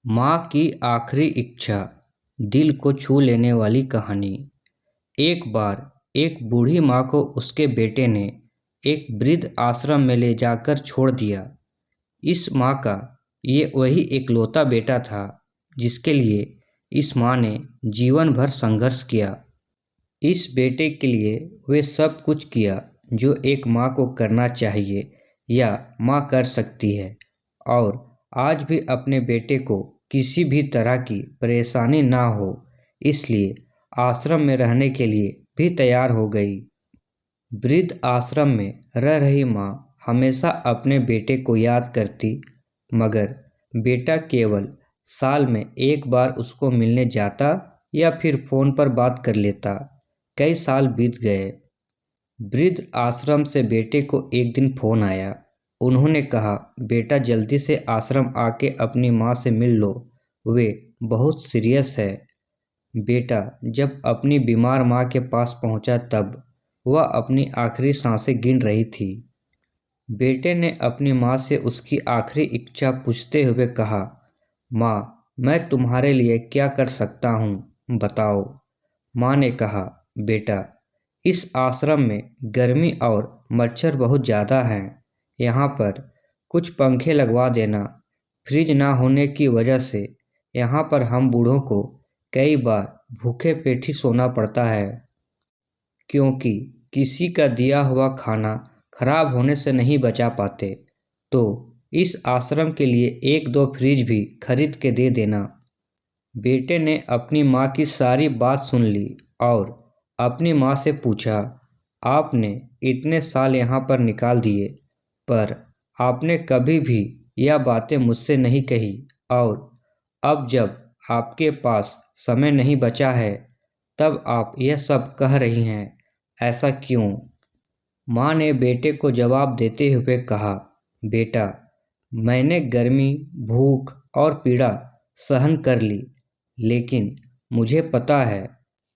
माँ की आखिरी इच्छा। दिल को छू लेने वाली कहानी। एक बार एक बूढ़ी माँ को उसके बेटे ने एक वृद्ध आश्रम में ले जाकर छोड़ दिया। इस माँ का ये वही इकलौता बेटा था जिसके लिए इस माँ ने जीवन भर संघर्ष किया। इस बेटे के लिए वे सब कुछ किया जो एक माँ को करना चाहिए या माँ कर सकती है, और आज भी अपने बेटे को किसी भी तरह की परेशानी ना हो इसलिए आश्रम में रहने के लिए भी तैयार हो गई। वृद्ध आश्रम में रह रही माँ हमेशा अपने बेटे को याद करती, मगर बेटा केवल साल में एक बार उसको मिलने जाता या फिर फोन पर बात कर लेता। कई साल बीत गए। वृद्ध आश्रम से बेटे को एक दिन फोन आया। उन्होंने कहा, बेटा जल्दी से आश्रम आके अपनी माँ से मिल लो, वे बहुत सीरियस है। बेटा जब अपनी बीमार माँ के पास पहुंचा तब वह अपनी आखिरी सांसें गिन रही थी। बेटे ने अपनी माँ से उसकी आखिरी इच्छा पूछते हुए कहा, माँ मैं तुम्हारे लिए क्या कर सकता हूँ बताओ। माँ ने कहा, बेटा इस आश्रम में गर्मी और मच्छर बहुत ज़्यादा हैं। यहाँ पर कुछ पंखे लगवा देना। फ्रिज ना होने की वजह से यहाँ पर हम बूढ़ों को कई बार भूखे पेट ही सोना पड़ता है, क्योंकि किसी का दिया हुआ खाना खराब होने से नहीं बचा पाते। तो इस आश्रम के लिए एक दो फ्रिज भी खरीद के दे देना। बेटे ने अपनी माँ की सारी बात सुन ली और अपनी माँ से पूछा, आपने इतने साल यहाँ पर निकाल दिए, पर आपने कभी भी यह बातें मुझसे नहीं कही, और अब जब आपके पास समय नहीं बचा है तब आप यह सब कह रही हैं, ऐसा क्यों? माँ ने बेटे को जवाब देते हुए कहा, बेटा मैंने गर्मी, भूख और पीड़ा सहन कर ली, लेकिन मुझे पता है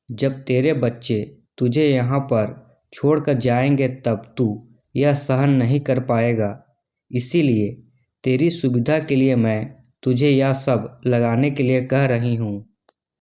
जब तेरे बच्चे तुझे यहाँ पर छोड़कर जाएंगे तब तू यह सहन नहीं कर पाएगा। इसीलिए तेरी सुविधा के लिए मैं तुझे यह सब लगाने के लिए कह रही हूँ।